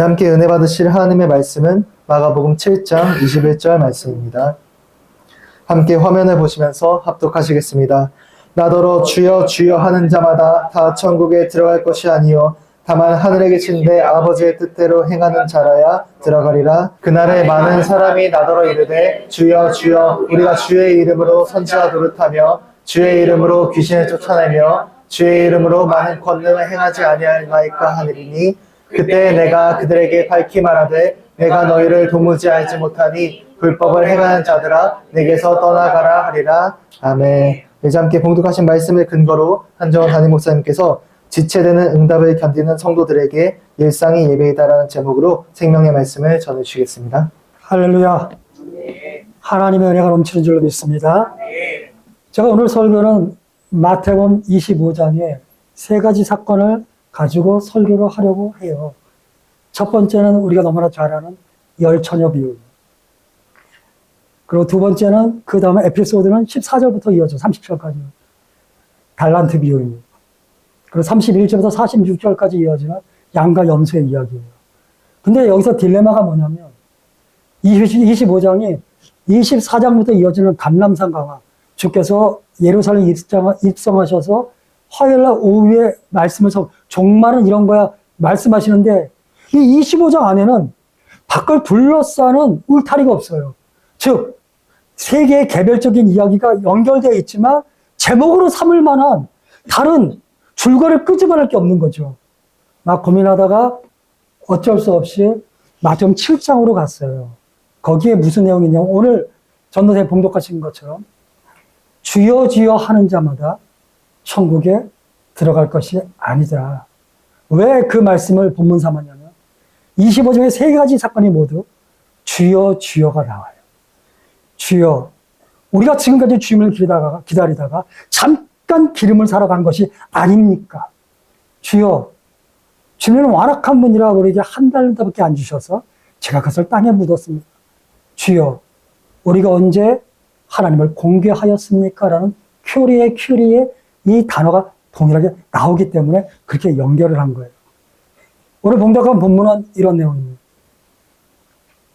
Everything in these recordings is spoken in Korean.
함께 은혜 받으실 하나님의 말씀은 마가복음 7장 21절 말씀입니다. 함께 화면을 보시면서 합독하시겠습니다. 나더러 주여 주여 하는 자마다 다 천국에 들어갈 것이 아니요 다만 하늘에 계신 내 아버지의 뜻대로 행하는 자라야 들어가리라. 그날에 많은 사람이 나더러 이르되 주여 주여 우리가 주의 이름으로 선지자 노릇하며 주의 이름으로 귀신을 쫓아내며 주의 이름으로 많은 권능을 행하지 아니하나이까 하리니 그때 내가 그들에게 밝히 말하되 내가 너희를 도무지 알지 못하니 불법을 행하는 자들아 내게서 떠나가라 하리라. 아멘. 이제 함께 봉독하신 말씀을 근거로 한정원 담임 목사님께서 지체되는 응답을 견디는 성도들에게 일상이 예배이다라는 제목으로 생명의 말씀을 전해주시겠습니다. 할렐루야. 하나님의 은혜가 넘치는 줄로 믿습니다. 제가 오늘 설교는 마태복음 25장의 세 가지 사건을 가지고 설교를 하려고 해요. 첫 번째는 우리가 너무나 잘 아는 열처녀 비유. 그리고 두 번째는 그 다음에 에피소드는 14절부터 이어져 30절까지 달란트 비유입니다. 그리고 31절부터 46절까지 이어지는 양과 염소의 이야기예요. 근데 여기서 딜레마가 뭐냐면 25장이 24장부터 이어지는 감람산 강화, 주께서 예루살렘 입성하셔서 화요일날 오후에 말씀을 종말은 이런 거야 말씀하시는데 이 25장 안에는 밖을 둘러싸는 울타리가 없어요. 즉 세계의 개별적인 이야기가 연결되어 있지만 제목으로 삼을 만한 다른 줄거리를 끄집어낼 게 없는 거죠. 막 고민하다가 어쩔 수 없이 마태복음 7장으로 갔어요. 거기에 무슨 내용이냐면 오늘 전도사님 봉독하신 것처럼 주여 주여 하는 자마다 천국에 들어갈 것이 아니더라. 왜 그 말씀을 본문 삼았냐면 25장의 세 가지 사건이 모두 주여 주여가 나와요. 주여, 우리가 지금까지 주님을 기다리다가 잠깐 기름을 사러 간 것이 아닙니까? 주여, 주님은 완악한 분이라 우리에게 한 달밖에 안 주셔서 제가 그것을 땅에 묻었습니다. 주여, 우리가 언제 하나님을 공개하였습니까? 라는 큐리의 이 단어가 동일하게 나오기 때문에 그렇게 연결을 한 거예요. 오늘 봉독한 본문은 이런 내용입니다.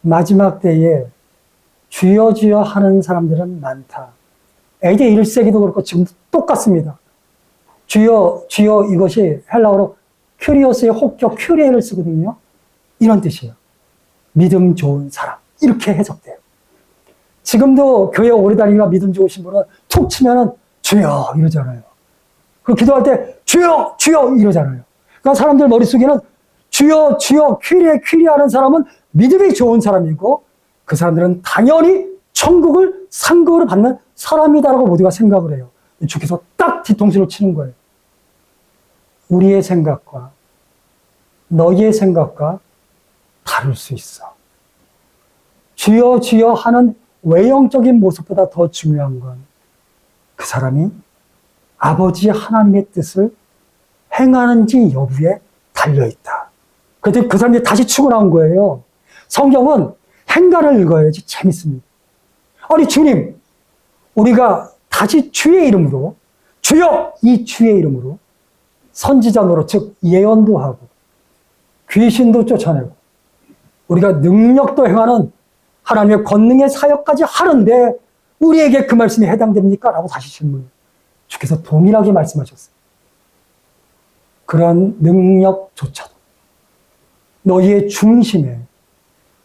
마지막 때에 주여 주여 하는 사람들은 많다. AD 1세기도 그렇고 지금도 똑같습니다. 주여 주여 이것이 헬라어로 큐리오스의 혹격 큐리에를 쓰거든요. 이런 뜻이에요. 믿음 좋은 사람. 이렇게 해석돼요. 지금도 교회 오래 다니기가 믿음 좋으신 분은 툭 치면은 주여 이러잖아요. 그리고 기도할 때 주여 주여 이러잖아요. 그러니까 사람들 머릿속에는 주여 주여 퀴리 하는 사람은 믿음이 좋은 사람이고 그 사람들은 당연히 천국을 상급으로 받는 사람이다라고 모두가 생각을 해요. 주께서 딱 뒤통수를 치는 거예요. 우리의 생각과 너희의 생각과 다를 수 있어. 주여 주여 하는 외형적인 모습보다 더 중요한 건 그 사람이 아버지 하나님의 뜻을 행하는지 여부에 달려있다. 그런데 그 사람이 다시 치고 나온 거예요. 성경은 행간을 읽어야지 재밌습니다. 아니 주님, 우리가 다시 주의 이름으로 주여 이 주의 이름으로 선지자 노릇 즉 예언도 하고 귀신도 쫓아내고 우리가 능력도 행하는 하나님의 권능의 사역까지 하는데 우리에게 그 말씀이 해당됩니까? 라고 다시 질문해요. 주께서 동일하게 말씀하셨어요. 그런 능력조차도 너희의 중심에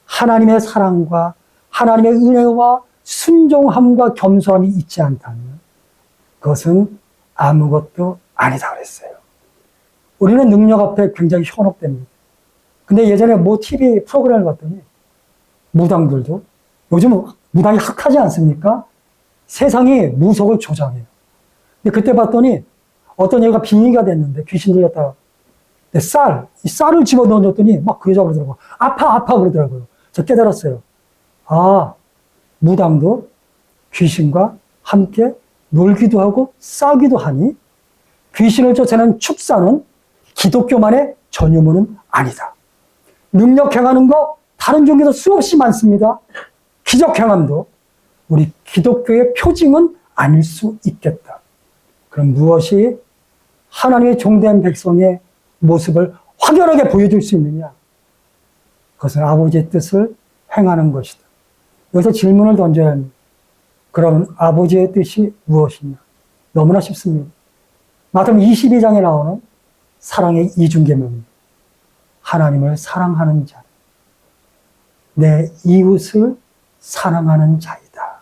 하나님의 사랑과 하나님의 은혜와 순종함과 겸손함이 있지 않다면 그것은 아무것도 아니다 그랬어요. 우리는 능력 앞에 굉장히 현혹됩니다. 근데 예전에 모 TV 프로그램을 봤더니 무당들도 요즘 무당이 핫하지 않습니까? 세상이 무속을 조장해요. 근데 그때 봤더니 어떤 애가 빙의가 됐는데 귀신 들렸다가 이 쌀을 집어 넣어줬더니 막 그 여자가 그러더라고요. 아파 그러더라고요. 저 깨달았어요. 아, 무당도 귀신과 함께 놀기도 하고 싸기도 하니 귀신을 쫓아내는 축사는 기독교만의 전유물은 아니다. 능력 행하는 거 다른 종교도 수없이 많습니다. 기적 행함도 우리 기독교의 표징은 아닐 수 있겠다. 그럼 무엇이 하나님의 종된 백성의 모습을 확연하게 보여줄 수 있느냐? 그것은 아버지의 뜻을 행하는 것이다. 여기서 질문을 던져야 합니다. 그러면 아버지의 뜻이 무엇이냐? 너무나 쉽습니다. 마태복음 22장에 나오는 사랑의 이중계명입니다. 하나님을 사랑하는 자, 내 이웃을 사랑하는 자이다.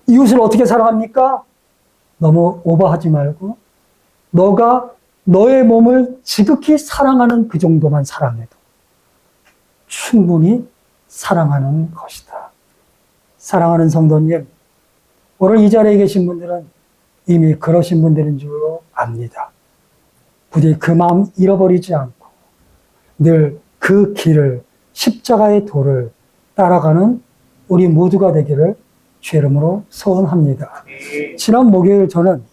이웃을 어떻게 사랑합니까? 너무 오버하지 말고 너가 너의 몸을 지극히 사랑하는 그 정도만 사랑해도 충분히 사랑하는 것이다. 사랑하는 성도님, 오늘 이 자리에 계신 분들은 이미 그러신 분들인 줄 압니다. 부디 그 마음 잃어버리지 않고 늘 그 길을, 십자가의 도를 따라가는 우리 모두가 되기를 주의 이름으로 소원합니다. 지난 목요일 저는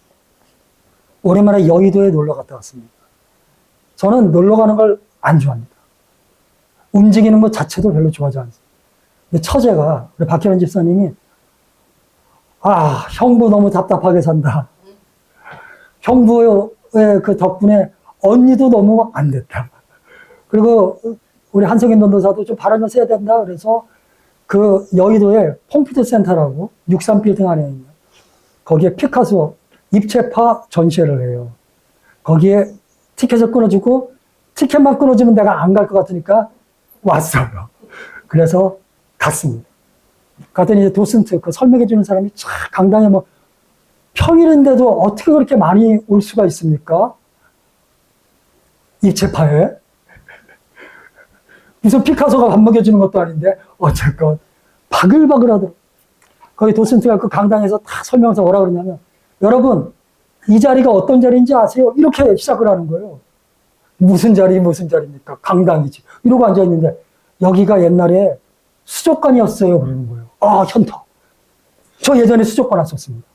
오랜만에 여의도에 놀러 갔다 왔습니다. 저는 놀러 가는 걸 안 좋아합니다. 움직이는 것 자체도 별로 좋아하지 않습니다. 근데 처제가, 우리 박혜원 집사님이, 형부 너무 답답하게 산다. 형부의 그 덕분에 언니도 너무 안 됐다. 그리고 우리 한성인 전도사도 좀 바람을 쐬야 된다. 그래서 그 여의도에 pompidu 센터라고 63빌딩 안에 있는 거기에 피카소 입체파 전시회를 해요. 거기에 티켓을 끊어주고 티켓만 끊어주면 내가 안 갈 것 같으니까 왔어요. 그래서 갔습니다. 갔더니 이제 도슨트 그 설명해 주는 사람이 쫙 강당에 뭐 평일인데도 어떻게 그렇게 많이 올 수가 있습니까? 입체파에 무슨 피카소가 밥 먹여주는 것도 아닌데 어쨌건 바글바글 하더라고요. 거기 도슨트가 그 강당에서 다 설명해서 뭐라 그러냐면 여러분 이 자리가 어떤 자리인지 아세요? 이렇게 시작을 하는 거예요. 무슨 자리입니까? 강당이지. 이러고 앉아있는데 여기가 옛날에 수족관이었어요. 그러는 거예요. 현터. 저 예전에 수족관 왔었습니다.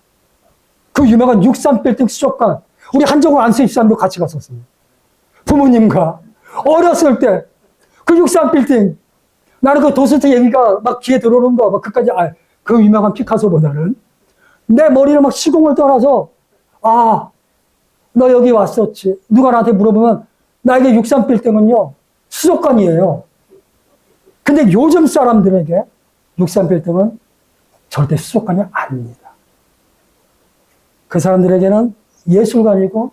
그 유명한 63빌딩 수족관. 우리 한정호 안수 입사님도 같이 갔었습니다. 부모님과 어렸을 때 그 63빌딩. 나는 그 도슨트 얘기가 막 귀에 들어오는 거, 막 그까지, 그 유명한 피카소보다는 내 머리를 막 시공을 떠나서, 너 여기 왔었지. 누가 나한테 물어보면, 나에게 63빌딩은요, 수족관이에요. 근데 요즘 사람들에게 63빌딩은 절대 수족관이 아닙니다. 그 사람들에게는 예술관이고,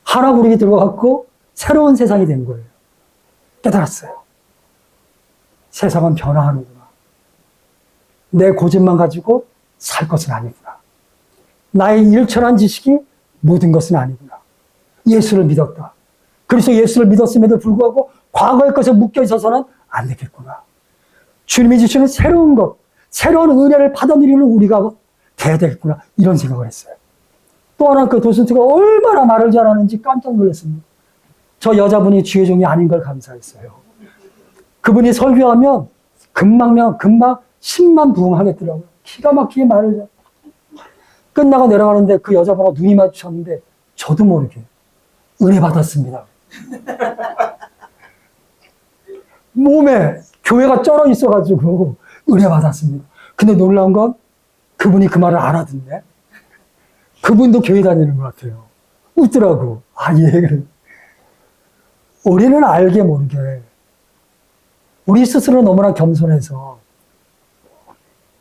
하나구르기 들어갔고, 새로운 세상이 된 거예요. 깨달았어요. 세상은 변화하는구나. 내 고집만 가지고 살 것은 아니구나. 나의 일천한 지식이 모든 것은 아니구나. 예수를 믿었다. 그래서 예수를 믿었음에도 불구하고 과거의 것에 묶여 있어서는 안 되겠구나. 주님이 주시는 새로운 것, 새로운 은혜를 받아들이는 우리가 돼야 되겠구나. 이런 생각을 했어요. 또 하나 그 도슨트가 얼마나 말을 잘하는지 깜짝 놀랐습니다. 저 여자분이 주의 종이 아닌 걸 감사했어요. 그분이 설교하면 금방 10만 부응하겠더라고요. 기가 막히게 말을 잘. 끝나고 내려가는데 그 여자분하고 눈이 마주쳤는데 저도 모르게 은혜 받았습니다. 몸에 교회가 쩔어 있어가지고 은혜 받았습니다. 근데 놀라운 건 그분이 그 말을 알아듣네. 그분도 교회 다니는 것 같아요. 웃더라고. 예. 우리는 알게 모르게 우리 스스로 너무나 겸손해서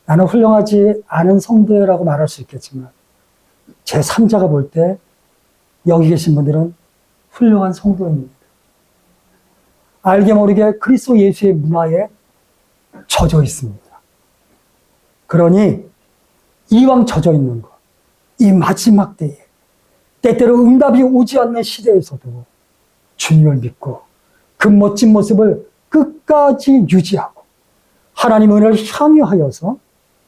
나는 훌륭하지 않은 성도라고 말할 수 있겠지만 제3자가 볼 때 여기 계신 분들은 훌륭한 성도입니다. 알게 모르게 그리스도 예수의 문화에 젖어 있습니다. 그러니 이왕 젖어 있는 것, 이 마지막 때에 때때로 응답이 오지 않는 시대에서도 주님을 믿고 그 멋진 모습을 끝까지 유지하고 하나님 은혜를 향유하여서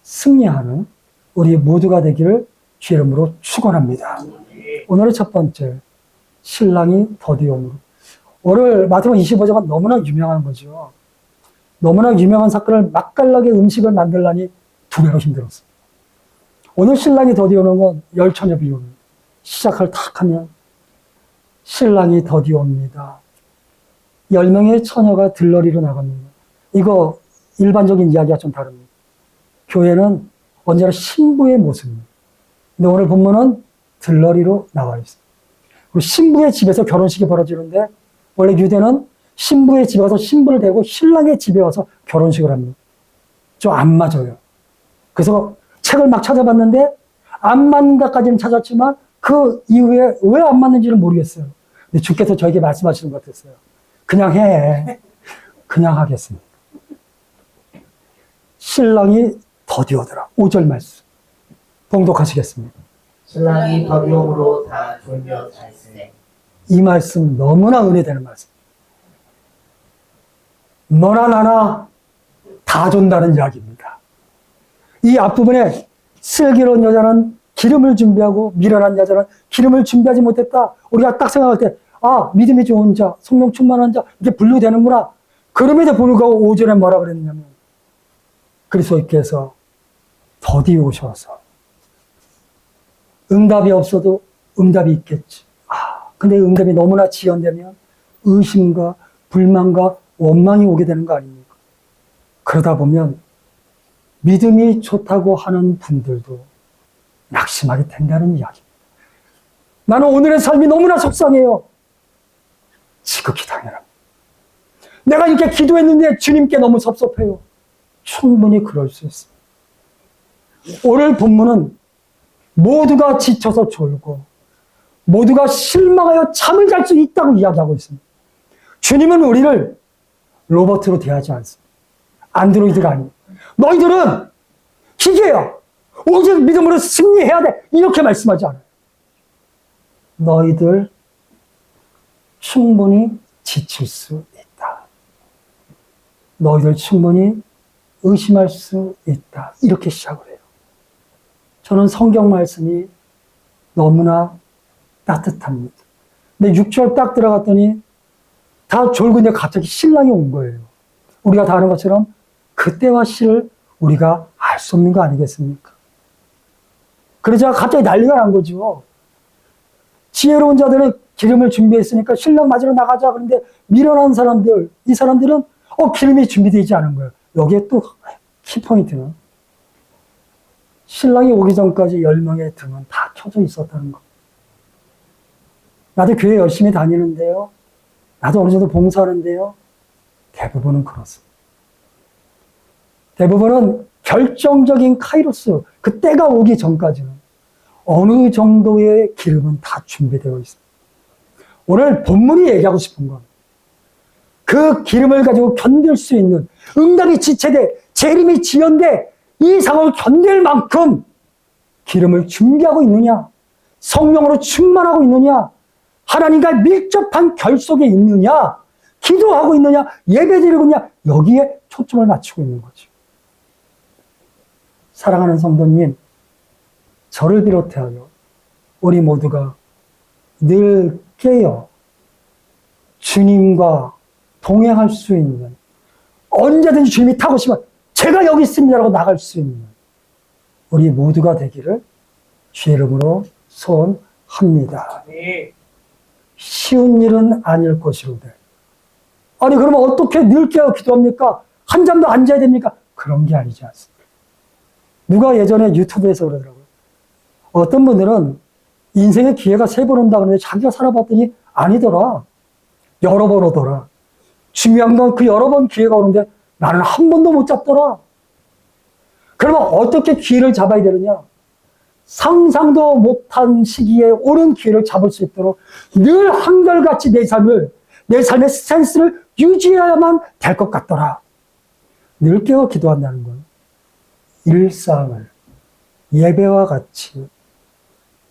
승리하는 우리 모두가 되기를 주의 이름으로 축원합니다. 오늘의 첫 번째, 신랑이 더디옴으로. 오늘 마태복음 25장은 너무나 유명한 거죠. 너무나 유명한 사건을 맛깔나게 음식을 만들라니 두 배로 힘들었어요. 오늘 신랑이 더디오는 건 열처녀 비유입니다. 시작을 탁 하면 신랑이 더디옵니다. 10명의 처녀가 들러리로 나갑니다. 이거 일반적인 이야기가 좀 다릅니다. 교회는 언제나 신부의 모습입니다. 근데 오늘 본문은 들러리로 나와 있습니다. 그리고 신부의 집에서 결혼식이 벌어지는데 원래 유대는 신부의 집에 가서 신부를 대고 신랑의 집에 와서 결혼식을 합니다. 좀 안 맞아요. 그래서 책을 막 찾아봤는데 안 맞는다까지는 찾았지만 그 이후에 왜 안 맞는지는 모르겠어요. 근데 주께서 저에게 말씀하시는 것 같았어요. 그냥 해. 그냥 하겠습니다. 신랑이 더디오더라. 5절 말씀. 봉독하시겠습니다. 신랑이 더비움으로 다 졸며 잘쓰네. 이 말씀 너무나 은혜되는 말씀. 너나 나나 다 준다는 이야기입니다. 이 앞부분에 슬기로운 여자는 기름을 준비하고 미련한 여자는 기름을 준비하지 못했다. 우리가 딱 생각할 때, 아, 믿음이 좋은 자, 성령 충만한 자, 이렇게 분류되는구나. 그럼에도 불구하고 5절에 뭐라 그랬냐면, 그리스도께서 더디 오셔서 응답이 없어도 응답이 있겠지. 근데 응답이 너무나 지연되면 의심과 불만과 원망이 오게 되는 거 아닙니까? 그러다 보면 믿음이 좋다고 하는 분들도 낙심하게 된다는 이야기입니다. 나는 오늘의 삶이 너무나 속상해요. 지극히 당연합니다. 내가 이렇게 기도했는데 주님께 너무 섭섭해요. 충분히 그럴 수 있습니다. 오늘 본문은 모두가 지쳐서 졸고 모두가 실망하여 잠을 잘 수 있다고 이야기하고 있습니다. 주님은 우리를 로봇으로 대하지 않습니다. 안드로이드가 아닙니다. 너희들은 기계야. 오직 믿음으로 승리해야 돼. 이렇게 말씀하지 않아요. 너희들 충분히 지칠 수 있다. 너희들 충분히 의심할 수 있다. 이렇게 시작을 해요. 저는 성경 말씀이 너무나 따뜻합니다. 근데 6절 딱 들어갔더니 다 졸고 있는데 갑자기 신랑이 온 거예요. 우리가 다 아는 것처럼 그때와 시를 우리가 알 수 없는 거 아니겠습니까? 그러자 갑자기 난리가 난 거죠. 지혜로운 자들은 기름을 준비했으니까 신랑 맞으러 나가자. 그런데 미련한 사람들, 이 사람들은 기름이 준비되지 않은 거예요. 여기에 또 키포인트는 신랑이 오기 전까지 10명의 등은 다 켜져 있었다는 거. 나도 교회 열심히 다니는데요. 나도 어느 정도 봉사하는데요. 대부분은 그렇습니다. 대부분은 결정적인 카이로스, 그 때가 오기 전까지는 어느 정도의 기름은 다 준비되어 있습니다. 오늘 본문이 얘기하고 싶은 건 그 기름을 가지고 견딜 수 있는 응답이 지체돼, 재림이 지연돼 이 상황을 견딜 만큼 기름을 준비하고 있느냐, 성령으로 충만하고 있느냐, 하나님과 밀접한 결속에 있느냐, 기도하고 있느냐, 예배드리고 있느냐, 여기에 초점을 맞추고 있는 거죠. 사랑하는 성도님, 저를 비롯하여 우리 모두가 늘 깨어 주님과 동행할 수 있는, 언제든지 주님이 타고 싶으면 제가 여기 있습니다라고 나갈 수 있는 우리 모두가 되기를 주의 이름으로 소원합니다. 쉬운 일은 아닐 것이로되. 아니 그러면 어떻게 늘 깨어 기도합니까? 한 잠도 안 자야 됩니까? 그런 게 아니지 않습니까? 누가 예전에 유튜브에서 그러더라고요. 어떤 분들은 인생에 기회가 3번 온다 그러는데 자기가 살아봤더니 아니더라. 여러 번 오더라. 중요한 건 그 여러 번 기회가 오는데 나는 한 번도 못 잡더라. 그러면 어떻게 기회를 잡아야 되느냐? 상상도 못한 시기에 옳은 기회를 잡을 수 있도록 늘 한결같이 내 삶의 스탠스를 유지해야만 될 것 같더라. 늘 깨어 기도한다는 건 일상을 예배와 같이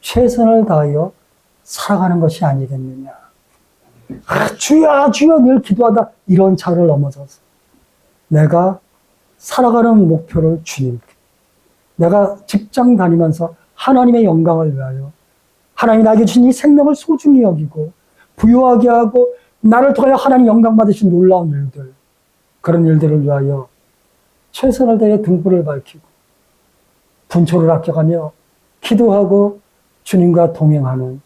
최선을 다하여 살아가는 것이 아니겠느냐. 주여 주여 늘 기도하다 이런 차를 넘어서서 내가 살아가는 목표를 주님께, 내가 직장 다니면서 하나님의 영광을 위하여 하나님이 나에게 주신 이 생명을 소중히 여기고 부유하게 하고 나를 통하여 하나님 영광 받으신 놀라운 일들, 그런 일들을 위하여 최선을 다해 등불을 밝히고 분초를 아껴가며 기도하고 주님과 동행하는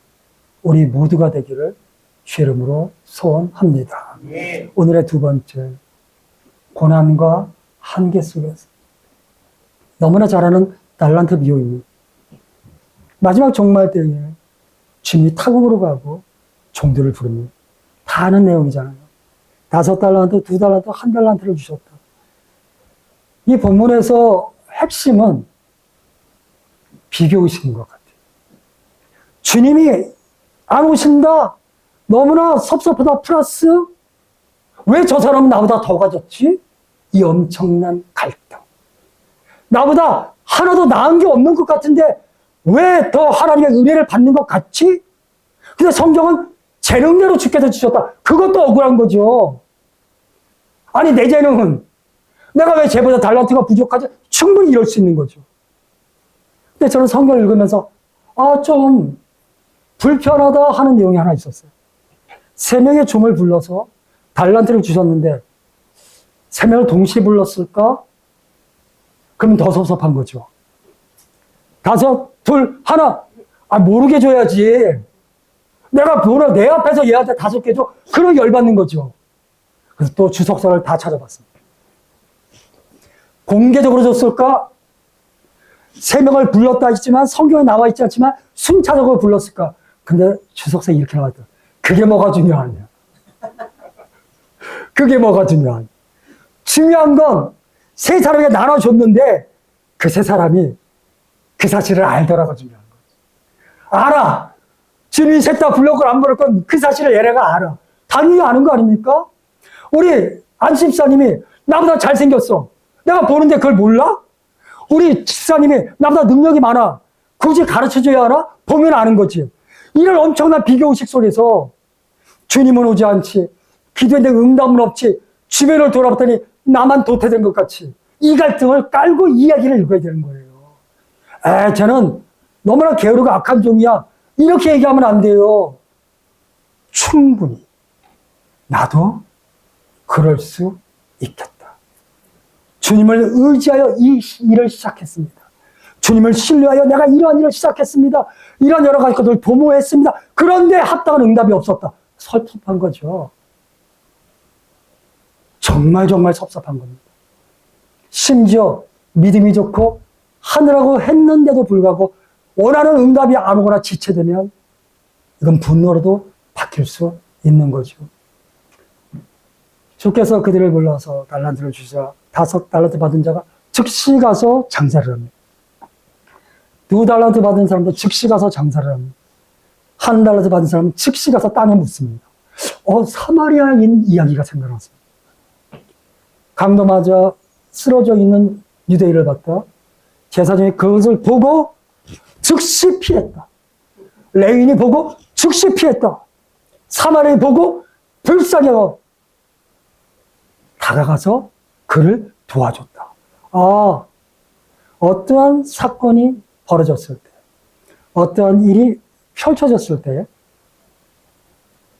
우리 모두가 되기를 주의 이름으로 소원합니다. 오늘의 두 번째, 고난과 한계 속에서. 너무나 잘 아는 달란트 비유입니다. 마지막 종말 때에 주님이 타국으로 가고 종들을 부릅니다. 다 아는 내용이잖아요. 5달란트, 2달란트, 1달란트를 주셨다. 이 본문에서 핵심은 비교의식인 것 같아요. 주님이 안 오신다? 너무나 섭섭하다 플러스 왜 저 사람은 나보다 더 가졌지? 이 엄청난 갈등. 나보다 하나도 나은 게 없는 것 같은데 왜 더 하나님의 은혜를 받는 것 같지? 근데 성경은 제 능력으로 주께서 주셨다. 그것도 억울한 거죠. 아니 내 재능은 내가 왜 쟤보다 달란트가 부족하지? 충분히 이럴 수 있는 거죠. 근데 저는 성경을 읽으면서 좀 불편하다 하는 내용이 하나 있었어요. 3명의 종을 불러서 달란트를 주셨는데 3명을 동시에 불렀을까? 그러면 더 섭섭한 거죠. 5, 2, 1. 모르게 줘야지. 내가 내 앞에서 얘한테 5개 줘? 그럼 열받는 거죠. 그래서 또 주석서를 다 찾아봤습니다. 공개적으로 줬을까? 3명을 불렀다 했지만 성경에 나와 있지 않지만 순차적으로 불렀을까? 근데 주석서에 이렇게 나왔다. 그게 뭐가 중요하냐? 그게 뭐가 중요하냐? 중요한 건 3사람에게 나눠줬는데 그 3사람이 그 사실을 알더라고 중요한 거지. 알아. 주님이 셋 다 불렀건 안 불렀건 그 사실을 얘네가 알아. 당연히 아는 거 아닙니까? 우리 안 집사님이 나보다 잘생겼어. 내가 보는데 그걸 몰라? 우리 집사님이 나보다 능력이 많아. 굳이 가르쳐줘야 하나? 보면 아는 거지. 이런 엄청난 비교의식 속에서 주님은 오지 않지. 기도했는데 응답은 없지. 주변을 돌아봤더니 나만 도태된 것 같이. 이 갈등을 깔고 이야기를 읽어야 되는 거예요. 쟤는 너무나 게으르고 악한 종이야. 이렇게 얘기하면 안 돼요. 충분히 나도 그럴 수 있겠다. 주님을 의지하여 이 일을 시작했습니다. 주님을 신뢰하여 내가 이러한 일을 시작했습니다. 이런 여러 가지 것들을 도모했습니다. 그런데 합당한 응답이 없었다. 섭섭한 거죠. 정말 섭섭한 겁니다. 심지어 믿음이 좋고 하느라고 했는데도 불구하고 원하는 응답이 안 오거나 지체되면 이건 분노로도 바뀔 수 있는 거죠. 주께서 그들을 불러서 달란트를 주자 5달란트 받은 자가 즉시 가서 장사를 합니다. 2달란트 받은 사람도 즉시 가서 장사를 합니다. 1달란트 받은 사람은 즉시 가서 땅에 묻습니다. 사마리아인 이야기가 생각났습니다. 강도 맞아 쓰러져 있는 유대인을 봤다. 제사장이 그것을 보고 즉시 피했다. 레위인이 보고 즉시 피했다. 사마리아인이 보고 불쌍히 여겨 다가가서 그를 도와줬다. 어떠한 사건이 벌어졌을 때, 어떠한 일이 펼쳐졌을 때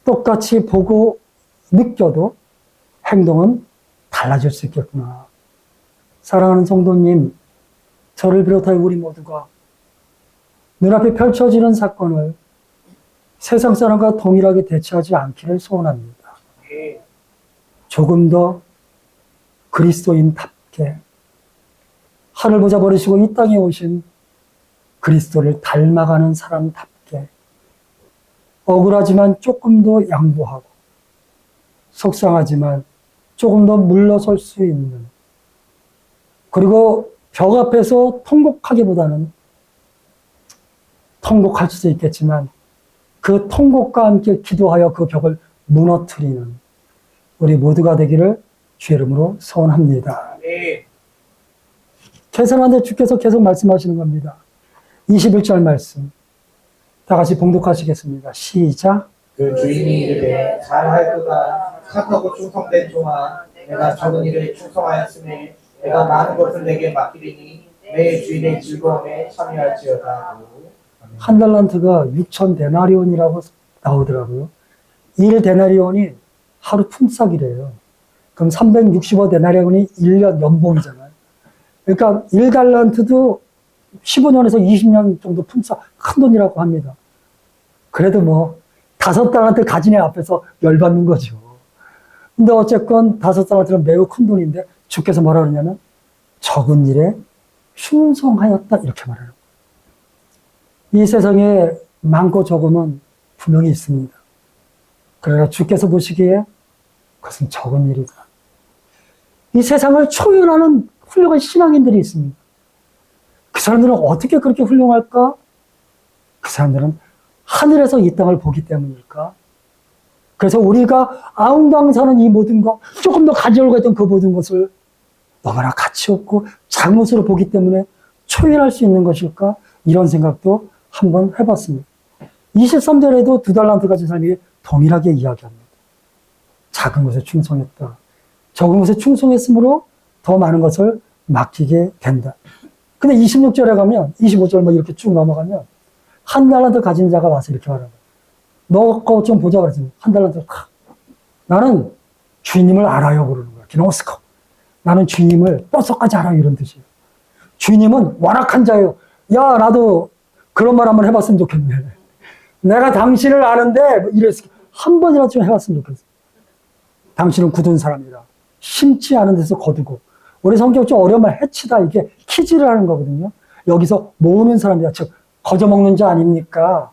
똑같이 보고 느껴도 행동은 달라질 수 있겠구나. 사랑하는 성도님, 저를 비롯하여 우리 모두가 눈앞에 펼쳐지는 사건을 세상 사람과 동일하게 대처하지 않기를 소원합니다. 조금 더 그리스도인답게 하늘 보자 버리시고 이 땅에 오신 그리스도를 닮아가는 사람답게 억울하지만 조금 더 양보하고 속상하지만 조금 더 물러설 수 있는, 그리고 벽 앞에서 통곡하기보다는 통곡할 수도 있겠지만 그 통곡과 함께 기도하여 그 벽을 무너뜨리는 우리 모두가 되기를 주의 이름으로 소원합니다. 계산하는데 주께서 계속 말씀하시는 겁니다. 21절 말씀 다 같이 봉독하시겠습니다. 시작. 그 주인이 이르되 잘하였도다 착하고 충성된 종아 내가 적은 일에 충성하였으니 내가 많은 것을 내게 맡기리니 내 주인의 즐거움에 참여할지어다. 1달란트가 6천 데나리온이라고 나오더라고요. 1데나리온이 하루 품삯이래요. 그럼 365 데나리온이 1년 연봉이잖아요. 그러니까 1달란트도 15년에서 20년 정도 품삯, 큰 돈이라고 합니다. 그래도 5달란트 가진 애 앞에서 열받는 거죠. 근데 어쨌건 5달란트는 매우 큰 돈인데 주께서 뭐라 그러냐면 적은 일에 충성하였다 이렇게 말하는 거예요. 이 세상에 많고 적음은 분명히 있습니다. 그러나 주께서 보시기에 그것은 적은 일이다. 이 세상을 초연하는 훌륭한 신앙인들이 있습니다. 그 사람들은 어떻게 그렇게 훌륭할까? 그 사람들은 하늘에서 이 땅을 보기 때문일까? 그래서 우리가 아웅다웅 사는 이 모든 것, 조금 더 가져오려고 했던 그 모든 것을 너무나 가치 없고 잘못으로 보기 때문에 초연할 수 있는 것일까? 이런 생각도 한번 해봤습니다. 23절에도 2달란트 가진 사람이 동일하게 이야기합니다. 작은 것에 충성했다. 적은 것에 충성했으므로 더 많은 것을 맡기게 된다. 근데 26절에 가면, 25절 뭐 이렇게 쭉 넘어가면, 1달란트 가진 자가 와서 이렇게 말하는 거야. 너 거 좀 보자 그랬더니 1달란트, 나는 주님을 알아요. 그러는 거야. 기노스코. 나는 주님을 뼛속까지 알아요. 이런 뜻이에요. 주님은 완악한 자예요. 야, 나도 그런 말 한번 해봤으면 좋겠네. 내가 당신을 아는데, 뭐 이랬을 한 번이라도 좀 해봤으면 좋겠어. 당신은 굳은 사람이다. 심지 않은 데서 거두고. 우리 성경 좀 어려운 말 해치다. 이게 키즈를 하는 거거든요. 여기서 모으는 사람이다. 즉, 거저먹는 자 아닙니까?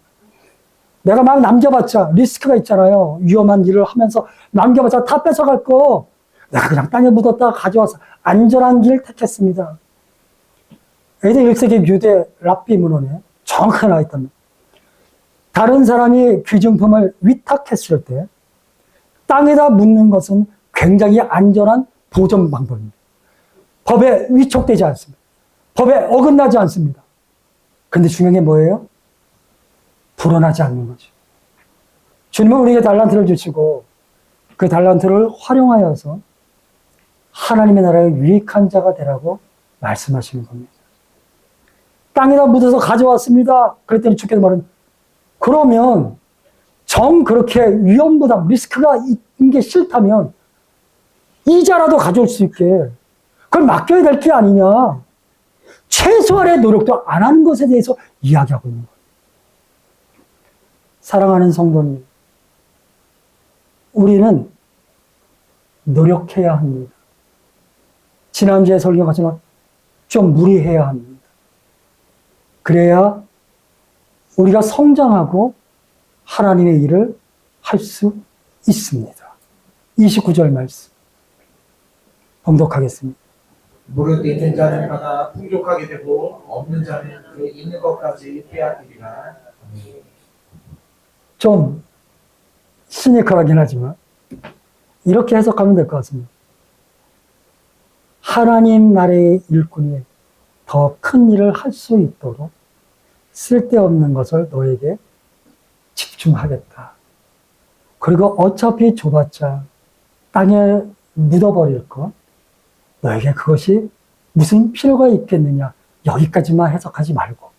내가 막 남겨봤자 리스크가 있잖아요. 위험한 일을 하면서 남겨봤자 다 뺏어갈 거. 내가 그냥 땅에 묻었다가 가져와서 안전한 길 택했습니다. AD 1세기 유대 랍비 문헌에 정확하게 나와 있답니다. 다른 사람이 귀중품을 위탁했을 때 땅에다 묻는 것은 굉장히 안전한 보존 방법입니다. 법에 위촉되지 않습니다. 법에 어긋나지 않습니다. 그런데 중요한 게 뭐예요? 불어나지 않는 거죠. 주님은 우리에게 달란트를 주시고 그 달란트를 활용하여서 하나님의 나라에 유익한 자가 되라고 말씀하시는 겁니다. 땅에다 묻어서 가져왔습니다. 그랬더니 주께서 말은 그러면 정 그렇게 위험보다 리스크가 있는 게 싫다면 이자라도 가져올 수 있게 그걸 맡겨야 될 게 아니냐. 최소한의 노력도 안 하는 것에 대해서 이야기하고 있는 거예요. 사랑하는 성도님, 우리는 노력해야 합니다. 지난주에 설교 같지만 좀 무리해야 합니다. 그래야 우리가 성장하고 하나님의 일을 할 수 있습니다. 29절 말씀 봉독하겠습니다. 무릇 있는 자는 하나 풍족하게 되고 없는 자는 그 있는 것까지 빼앗기리라. 좀 시니컬하긴 하지만 이렇게 해석하면 될 것 같습니다. 하나님 나라의 일꾼이 더 큰 일을 할 수 있도록 쓸데없는 것을 너에게 집중하겠다. 그리고 어차피 줘봤자 땅에 묻어버릴 것, 너에게 그것이 무슨 필요가 있겠느냐. 여기까지만 해석하지 말고.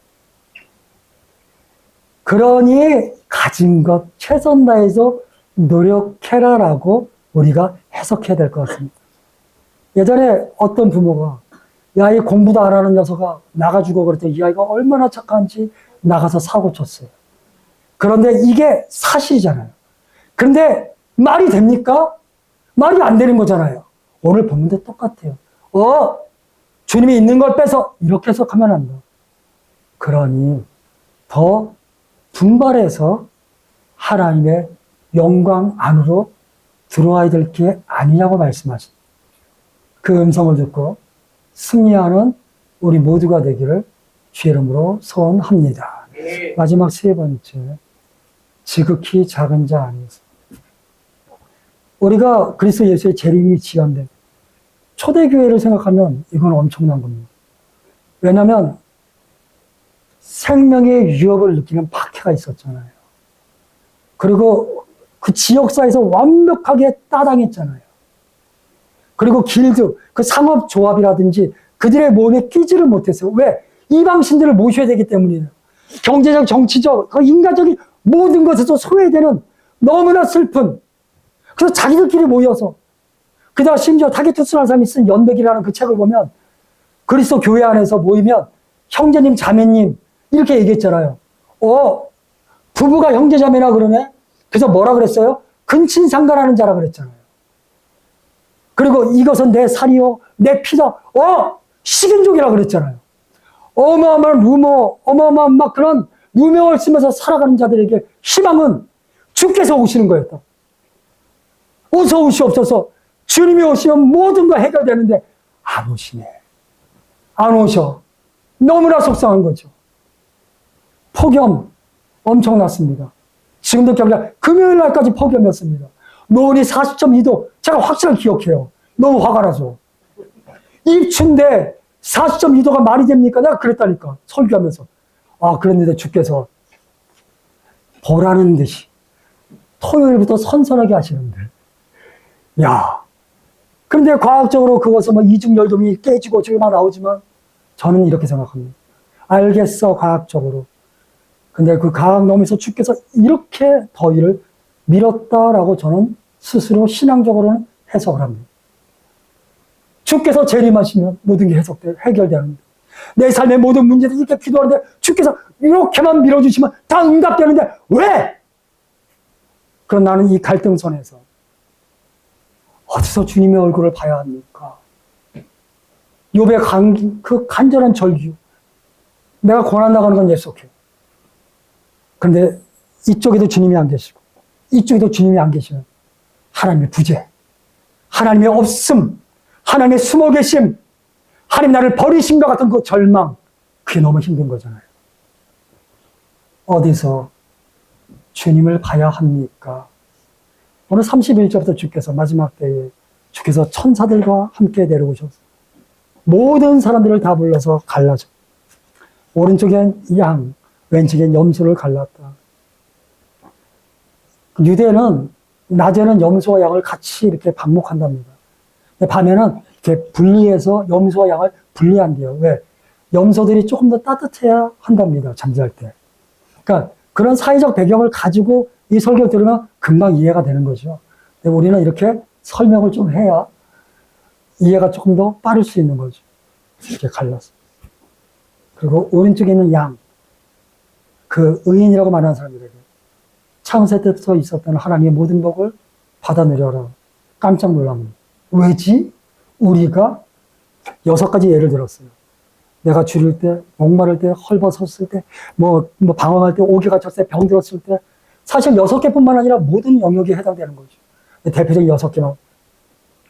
그러니 가진 것 최선 다해서 노력해라라고 우리가 해석해야 될 것 같습니다. 예전에 어떤 부모가 야, 이 공부도 안 하는 녀석아 나가주고 그랬더니 이 아이가 얼마나 착한지 나가서 사고 쳤어요. 그런데 이게 사실이잖아요. 그런데 말이 됩니까? 말이 안 되는 거잖아요. 오늘 본문도 똑같아요. 주님이 있는 걸 빼서 이렇게 해석하면 안 돼. 그러니 더 분발해서 하나님의 영광 안으로 들어와야 될 게 아니냐고 말씀하십니다. 그 음성을 듣고 승리하는 우리 모두가 되기를 주의 이름으로 소원합니다. 마지막 세 번째, 지극히 작은 자 안에서. 우리가 그리스도 예수의 재림이 지연된 초대교회를 생각하면 이건 엄청난 겁니다. 왜냐하면 생명의 위협을 느끼는 박해가 있었잖아요. 그리고 그 지역사회에서 완벽하게 따당했잖아요. 그리고 길드, 그 상업조합이라든지 그들의 몸에 끼지를 못했어요. 왜? 이방신들을 모셔야 되기 때문이에요. 경제적, 정치적, 그 인간적인 모든 것에서 소외되는 너무나 슬픈. 그래서 자기들끼리 모여서 그다음 심지어 타게투스라는 사람이 쓴 연백이라는 그 책을 보면 그리스도 교회 안에서 모이면 형제님, 자매님 이렇게 얘기했잖아요. 부부가 형제, 자매나 그러네? 그래서 뭐라 그랬어요? 근친상간하는 자라 그랬잖아요. 그리고 이것은 내 살이요, 내 피다. 식인종이라 그랬잖아요. 어마어마한 루머, 어마어마한 막 그런 누명을 쓰면서 살아가는 자들에게 희망은 주께서 오시는 거였다. 어서 오시옵소서. 주님이 오시면 모든 거 해결되는데 안 오시네. 안 오셔. 너무나 속상한 거죠. 폭염 엄청났습니다. 지금도 기억나. 금요일 날까지 폭염이었습니다. 노원이 40.2도. 제가 확실하게 기억해요. 너무 화가 나서. 입춘데 40.2도가 말이 됩니까? 내가 그랬다니까. 설교하면서. 아, 그랬는데 주께서 보라는 듯이 토요일부터 선선하게 하시는데. 야. 그런데 과학적으로 그것은 뭐 이중열동이 깨지고 저기 막 나오지만 저는 이렇게 생각합니다. 알겠어, 과학적으로. 근데 그 과학 너머에서 주께서 이렇게 더위를 밀었다라고 저는 스스로 신앙적으로는 해석을 합니다. 주께서 재림하시면 모든 게 해결되는데 내 삶의 모든 문제들 이렇게 기도하는데 주께서 이렇게만 밀어주시면 다 응답되는데 왜? 그럼 나는 이 갈등선에서 어디서 주님의 얼굴을 봐야 합니까? 욥의 그 간절한 절규. 내가 고난 나가는 건 약속해. 그런데 이쪽에도 주님이 안 계시고 이쪽에도 주님이 안 계시는 하나님의 부재, 하나님의 없음, 하나님의 숨어 계심, 하나님 나를 버리신 것 같은 그 절망, 그게 너무 힘든 거잖아요. 어디서 주님을 봐야 합니까? 오늘 31절부터 주께서 마지막 때에 주께서 천사들과 함께 내려오셔서 모든 사람들을 다 불러서 갈라져. 오른쪽엔 양, 왼쪽엔 염소를 갈랐다. 유대는 낮에는 염소와 양을 같이 이렇게 방목한답니다. 밤에는 이렇게 분리해서 염소와 양을 분리한대요. 왜? 염소들이 조금 더 따뜻해야 한답니다. 잠잘 때. 그러니까 그런 사회적 배경을 가지고 이 설교를 들으면 금방 이해가 되는 거죠. 근데 우리는 이렇게 설명을 좀 해야 이해가 조금 더 빠를 수 있는 거죠. 이렇게 갈라서. 그리고 오른쪽에 있는 양, 그 의인이라고 말하는 사람들에게 창세 때부터 있었던 하나님의 모든 복을 받아내려라. 깜짝 놀랍니다. 왜지? 우리가 6가지 예를 들었어요. 내가 줄일 때, 목마를 때, 헐벗었을 때, 뭐 방황할 때, 오기가 쳤을 때, 병들었을 때, 사실 6개뿐만 아니라 모든 영역에 해당되는 거죠. 대표적인 6개만.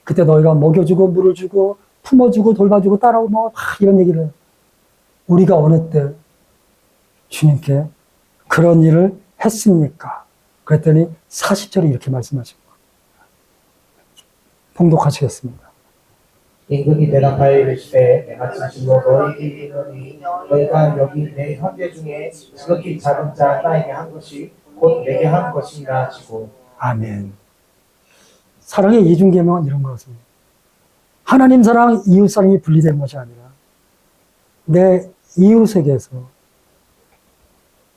그때 너희가 먹여주고, 물을 주고, 품어주고, 돌봐주고, 따라오고, 뭐, 이런 얘기를 해요. 우리가 어느 때 주님께 그런 일을 했습니까? 그랬더니 40절에 이렇게 말씀하십니다. 봉독하시겠습니다. 임금이 대답하여 이르시되 내가 진실로 너희에게 이르노니 너희가 여기 내 형제 중에 지극히 작은 자 하나에게 한 것이 곧 내게 한 것이니라 하시고. 아멘. 사랑의 이중계명은 이런 것입니다. 하나님 사랑, 이웃 사랑이 분리된 것이 아니라 내 이웃에게서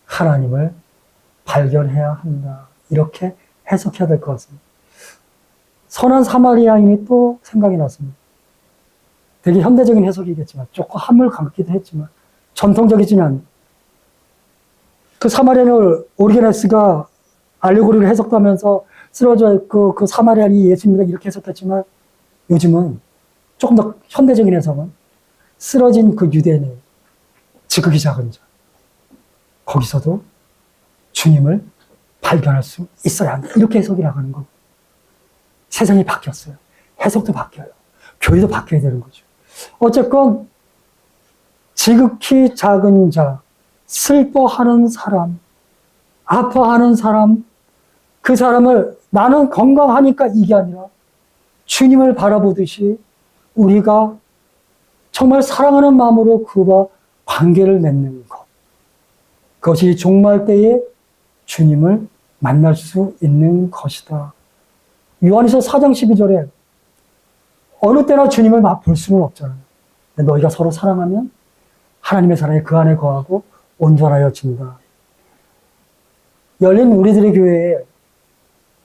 하나님을 발견해야 한다. 이렇게 해석해야 될 것 같습니다. 선한 사마리아인이 또 생각이 났습니다. 되게 현대적인 해석이겠지만 조금 한물 감기도 했지만 전통적이지는 않은 그 사마리아인을 오리게네스가 알레고리를 해석하면서 쓰러져 있고 그 사마리아인이 예수님이다 이렇게 해석했지만 요즘은 조금 더 현대적인 해석은 쓰러진 그 유대인의 지극히 작은 자 거기서도 주님을 발견할 수 있어야 한다. 이렇게 해석이 나가는 거고 세상이 바뀌었어요. 해석도 바뀌어요. 교회도 바뀌어야 되는 거죠. 어쨌건 지극히 작은 자, 슬퍼하는 사람, 아파하는 사람, 그 사람을 나는 건강하니까 이게 아니라 주님을 바라보듯이 우리가 정말 사랑하는 마음으로 그와 관계를 맺는 것. 그것이 종말 때에 주님을 만날 수 있는 것이다. 요한일서 4장 12절에 어느 때나 주님을 볼 수는 없잖아요. 근데 너희가 서로 사랑하면 하나님의 사랑이 그 안에 거하고 온전하여진다. 열린 우리들의 교회에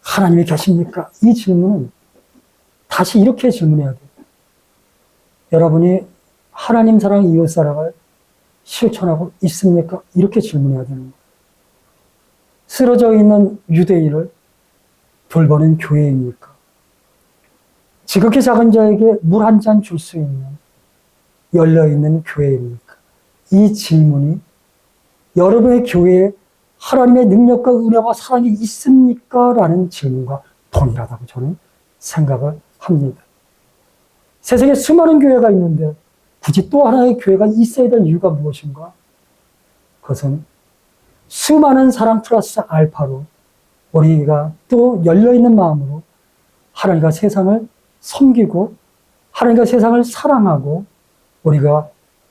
하나님이 계십니까? 이 질문은 다시 이렇게 질문해야 돼요. 여러분이 하나님 사랑, 이웃 사랑을 실천하고 있습니까? 이렇게 질문해야 되는 거예요. 쓰러져 있는 유대인을 돌보는 교회입니까? 지극히 작은 자에게 물 한 잔 줄 수 있는 열려있는 교회입니까? 이 질문이 여러분의 교회에 하나님의 능력과 은혜와 사랑이 있습니까? 라는 질문과 동일하다고 저는 생각을 합니다. 세상에 수많은 교회가 있는데 굳이 또 하나의 교회가 있어야 될 이유가 무엇인가? 그것은 수많은 사랑 플러스 알파로 우리가 또 열려있는 마음으로 하나님과 세상을 섬기고 하나님과 세상을 사랑하고 우리가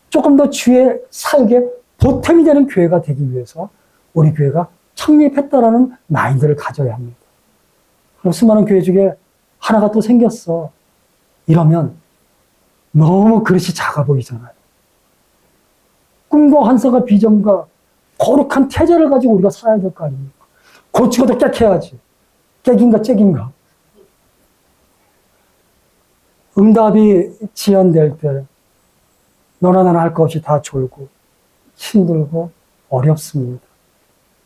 조금 더 주의 사역에 보탬이 되는 교회가 되기 위해서 우리 교회가 창립했다라는 마인드를 가져야 합니다. 그리고 수많은 교회 중에 하나가 또 생겼어. 이러면 너무 그릇이 작아 보이잖아요. 꿈과 환상과 비전과 거룩한 태자를 가지고 우리가 살아야 될 거 아닙니까? 고치고도 깨켜야지. 깨긴가 째긴가. 응답이 지연될 때 너나 나나 할 것 없이 다 졸고 힘들고 어렵습니다.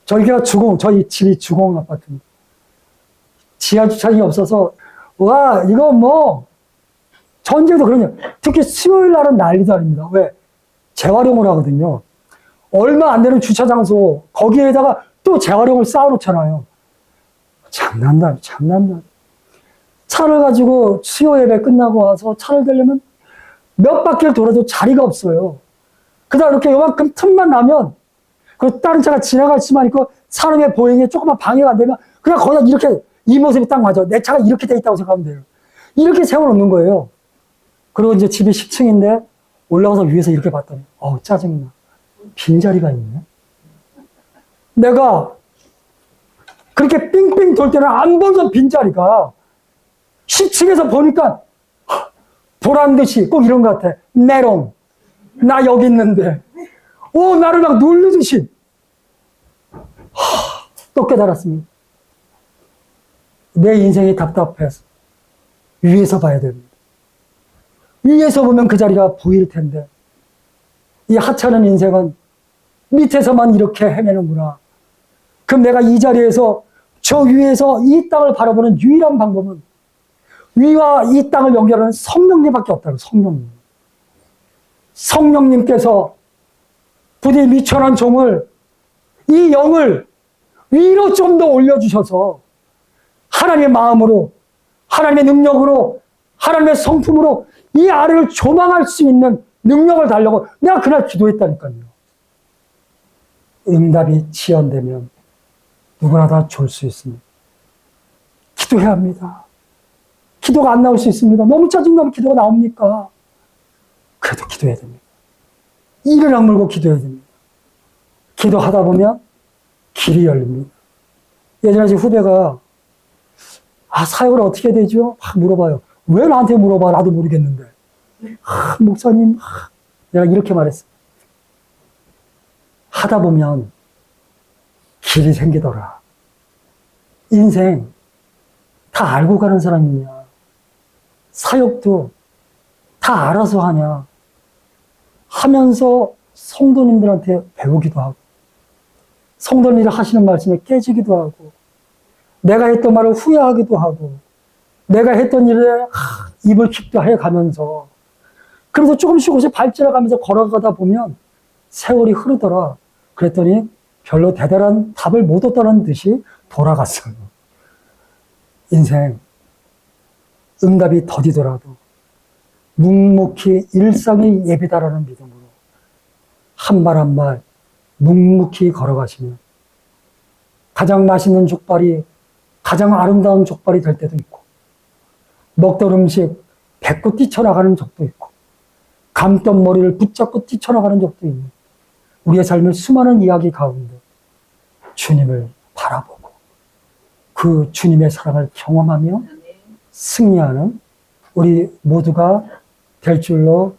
저희가 저희 집이 주공 아파트입니다. 지하 주차장이 없어서 와 이거 뭐 전쟁도 그러냐. 특히 수요일 날은 난리도 아닙니다. 왜? 재활용을 하거든요. 얼마 안 되는 주차장소 거기에다가 또 재활용을 쌓아놓잖아요. 장난다. 차를 가지고 수요 예배 끝나고 와서 차를 대려면 몇 바퀴를 돌아도 자리가 없어요. 그다음 이렇게 요만큼 틈만 나면 그 다른 차가 지나갈 수만 있고 사람의 보행에 조금만 방해가 안 되면 그냥 거기다 이렇게 이 모습이 딱 맞아. 내 차가 이렇게 돼 있다고 생각하면 돼요. 이렇게 세워놓는 거예요. 그리고 이제 집이 10층인데 올라가서 위에서 이렇게 봤더니 짜증나. 빈자리가 있네. 내가 그렇게 삥삥 돌 때는 안 보던 빈자리가 10층에서 보니까 보란 듯이 꼭 이런 것 같아. 메롱. 나 여기 있는데. 나를 막 놀리듯이. 또 깨달았습니다. 내 인생이 답답해서 위에서 봐야 됩니다. 위에서 보면 그 자리가 보일 텐데 이 하찮은 인생은 밑에서만 이렇게 헤매는구나. 그럼 내가 이 자리에서 저 위에서 이 땅을 바라보는 유일한 방법은 위와 이 땅을 연결하는 성령님밖에 없다고. 성령님께서 부디 미천한 종을 이 영을 위로 좀 더 올려주셔서 하나님의 마음으로 하나님의 능력으로 하나님의 성품으로 이 아래를 조망할 수 있는 능력을 달라고 내가 그날 기도했다니까요. 응답이 지연되면 누구나 다 졸 수 있습니다. 기도해야 합니다. 기도가 안 나올 수 있습니다. 너무 짜증나면 기도가 나옵니까? 그래도 기도해야 됩니다. 이를 악물고 기도해야 됩니다. 기도하다 보면 길이 열립니다. 예전에 제 후배가 사역을 어떻게 해야 되죠? 물어봐요. 왜 나한테 물어봐? 나도 모르겠는데. 목사님, 내가 이렇게 말했어. 하다 보면 길이 생기더라. 인생 다 알고 가는 사람이냐? 사역도 다 알아서 하냐? 하면서 성도님들한테 배우기도 하고, 성도님들 하시는 말씀에 깨지기도 하고, 내가 했던 말을 후회하기도 하고, 내가 했던 일에 입을 킥도 해가면서, 그래서 조금씩 발전해가면서 걸어가다 보면 세월이 흐르더라. 그랬더니 별로 대단한 답을 못 얻다는 듯이 돌아갔어요. 인생 응답이 더디더라도 묵묵히 일상이 예비다라는 믿음으로 한 발 한 발 묵묵히 걸어가시면 가장 맛있는 족발이 가장 아름다운 족발이 될 때도 있고, 먹던 음식 뱉고 뛰쳐나가는 적도 있고, 감던 머리를 붙잡고 뛰쳐나가는 적도 있는 우리의 삶의 수많은 이야기 가운데 주님을 바라보고 그 주님의 사랑을 경험하며 승리하는 우리 모두가 될 줄로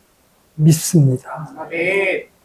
믿습니다. 아멘.